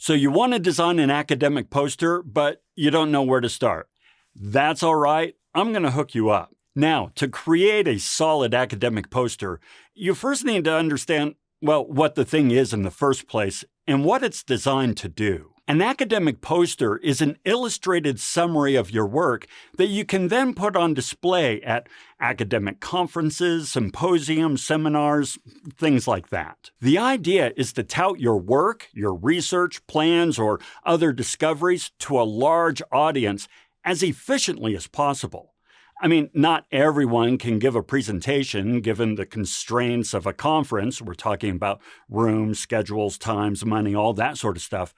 So you want to design an academic poster, but you don't know where to start. That's all right. I'm going to hook you up. Now, to create a solid academic poster, you first need to understand, well, what the thing is in the first place and what it's designed to do. An academic poster is an illustrated summary of your work that you can then put on display at academic conferences, symposiums, seminars, things like that. The idea is to tout your work, your research, plans, or other discoveries to a large audience as efficiently as possible. I mean, not everyone can give a presentation given the constraints of a conference. We're talking about rooms, schedules, times, money, all that sort of stuff.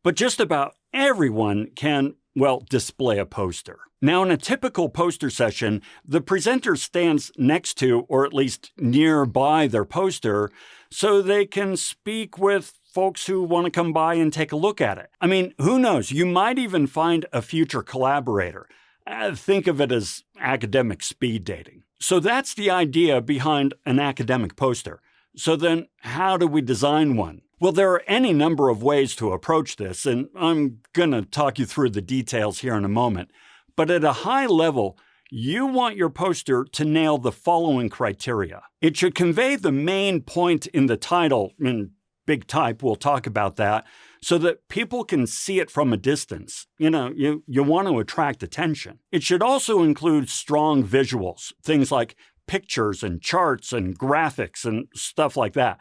But just about everyone can, well, display a poster. Now, in a typical poster session, the presenter stands next to, or at least nearby their poster, so they can speak with folks who want to come by and take a look at it. I mean, who knows? You might even find a future collaborator. Think of it as academic speed dating. So that's the idea behind an academic poster. So then, how do we design one? Well, there are any number of ways to approach this, and I'm going to talk you through the details here in a moment. But at a high level, you want your poster to nail the following criteria. It should convey the main point in the title, in big type, we'll talk about that, so that people can see it from a distance. You want to attract attention. It should also include strong visuals, things like pictures and charts and graphics and stuff like that.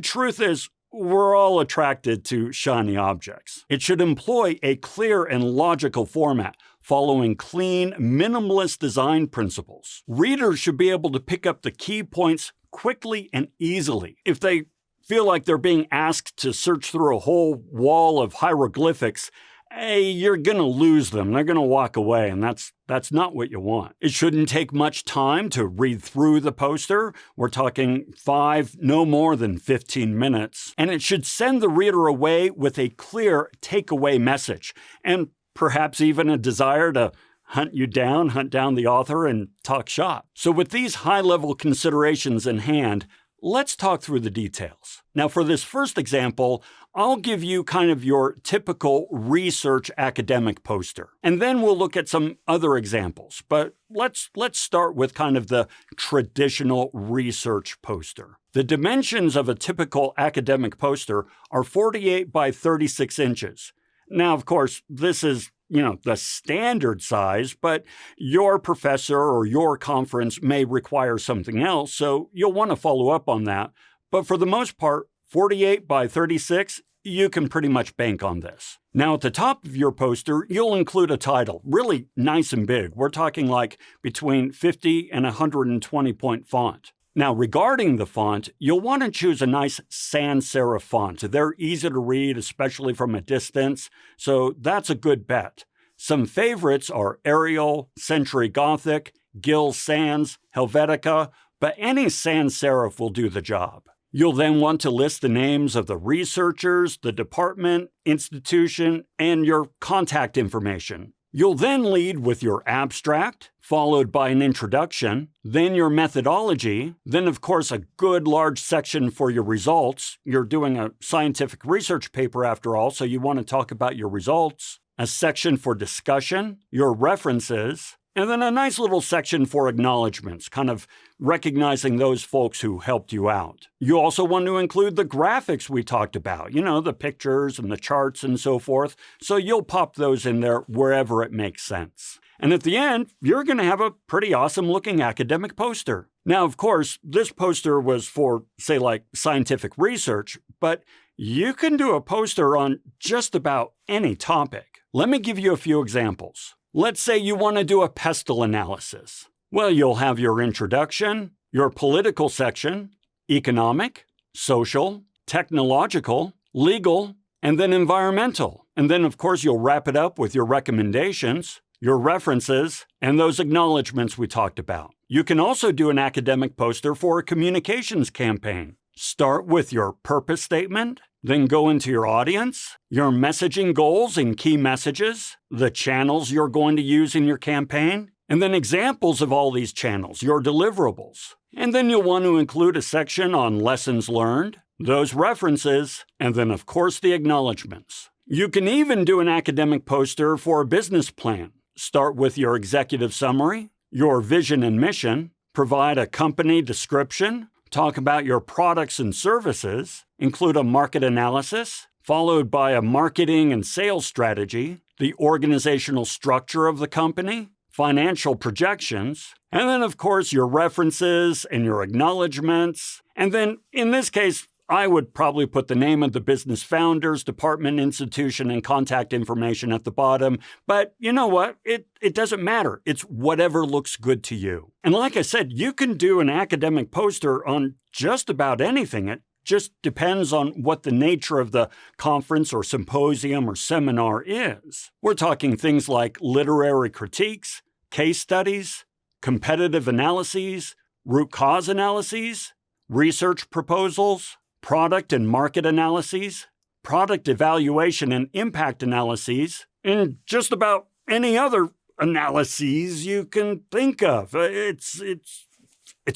Truth is, we're all attracted to shiny objects. It should employ a clear and logical format, following clean, minimalist design principles. Readers should be able to pick up the key points quickly and easily. If they feel like they're being asked to search through a whole wall of hieroglyphics, you're going to lose them. They're going to walk away, and that's not what you want. It shouldn't take much time to read through the poster. We're talking 5, no more than 15 minutes. And it should send the reader away with a clear takeaway message, and perhaps even a desire to hunt down the author, and talk shop. So with these high-level considerations in hand, let's talk through the details. Now, for this first example, I'll give you kind of your typical research academic poster. And then we'll look at some other examples. But let's start with kind of the traditional research poster. The dimensions of a typical academic poster are 48 by 36 inches. Now, of course, this is the standard size, but your professor or your conference may require something else, so you'll want to follow up on that. But for the most part, 48 by 36, you can pretty much bank on this. Now, at the top of your poster, you'll include a title, really nice and big. We're talking like between 50 and 120 point font. Now, regarding the font, you'll want to choose a nice sans serif font. They're easy to read, especially from a distance, so that's a good bet. Some favorites are Arial, Century Gothic, Gill Sans, Helvetica, but any sans serif will do the job. You'll then want to list the names of the researchers, the department, institution, and your contact information. You'll then lead with your abstract, followed by an introduction, then your methodology, then of course a good large section for your results. You're doing a scientific research paper after all, so you want to talk about your results, a section for discussion, your references, and then a nice little section for acknowledgments, kind of recognizing those folks who helped you out. You also want to include the graphics we talked about, the pictures and the charts and so forth, so you'll pop those in there wherever it makes sense. And at the end, you're going to have a pretty awesome looking academic poster. Now, of course, this poster was for, say, like scientific research, but you can do a poster on just about any topic. Let me give you a few examples. Let's say you want to do a pestle analysis. Well, you'll have your introduction, your political section, economic, social, technological, legal, and then environmental. And then, of course, you'll wrap it up with your recommendations, your references, and those acknowledgments we talked about. You can also do an academic poster for a communications campaign. Start with your purpose statement, then go into your audience, your messaging goals and key messages, the channels you're going to use in your campaign, and then examples of all these channels, your deliverables. And then you'll want to include a section on lessons learned, those references, and then of course the acknowledgments. You can even do an academic poster for a business plan. Start with your executive summary, your vision and mission, provide a company description, talk about your products and services, include a market analysis, followed by a marketing and sales strategy, the organizational structure of the company, financial projections, and then of course your references and your acknowledgments. And then in this case, I would probably put the name of the business founders, department, institution, and contact information at the bottom. But you know what? It doesn't matter. It's whatever looks good to you. And like I said, you can do an academic poster on just about anything. It just depends on what the nature of the conference or symposium or seminar is. We're talking things like literary critiques, case studies, competitive analyses, root cause analyses, research proposals, product and market analyses, product evaluation and impact analyses, and just about any other analyses you can think of. It's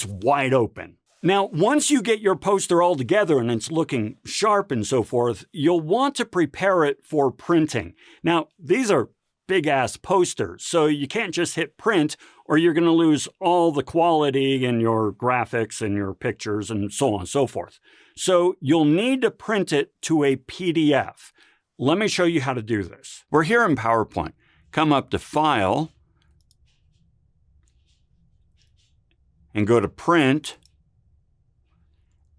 wide open. Now, once you get your poster all together and it's looking sharp and so forth, you'll want to prepare it for printing. Now, these are big-ass posters, so you can't just hit print or you're going to lose all the quality in your graphics and your pictures and so on and so forth. So you'll need to print it to a PDF. Let me show you how to do this. We're here in PowerPoint. Come up to File and go to Print.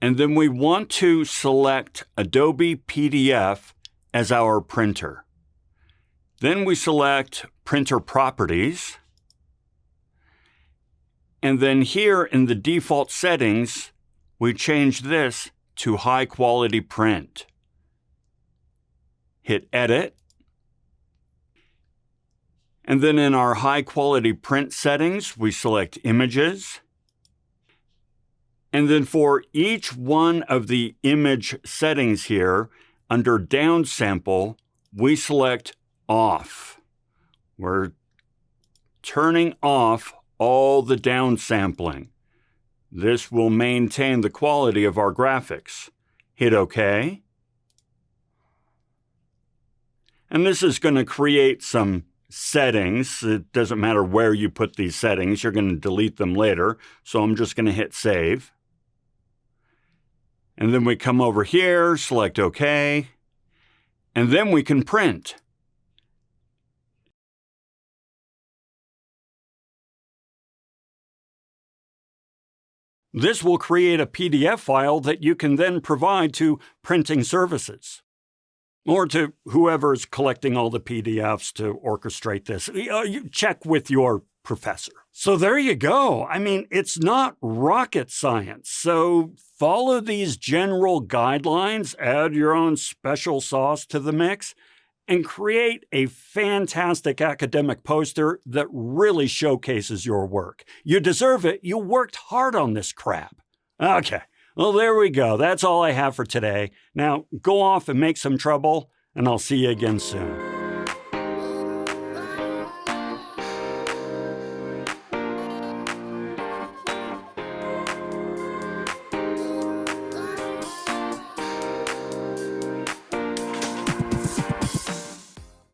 And then we want to select Adobe PDF as our printer. Then we select Printer Properties. And then here in the default settings, we change this to High Quality Print. Hit Edit. And then in our High Quality Print settings, we select Images. And then for each one of the image settings here, under Downsample, we select Off. We're turning off all the downsampling. This will maintain the quality of our graphics. Hit OK. And this is going to create some settings. It doesn't matter where you put these settings. You're going to delete them later. So I'm just going to hit Save. And then we come over here, select OK. And then we can print. This will create a PDF file that you can then provide to printing services or to whoever's collecting all the PDFs to orchestrate this. You check with your professor. So there you go. I mean, it's not rocket science. So follow these general guidelines, add your own special sauce to the mix, and create a fantastic academic poster that really showcases your work. You deserve it. You worked hard on this crap. Okay, well, there we go. That's all I have for today. Now, go off and make some trouble, and I'll see you again soon.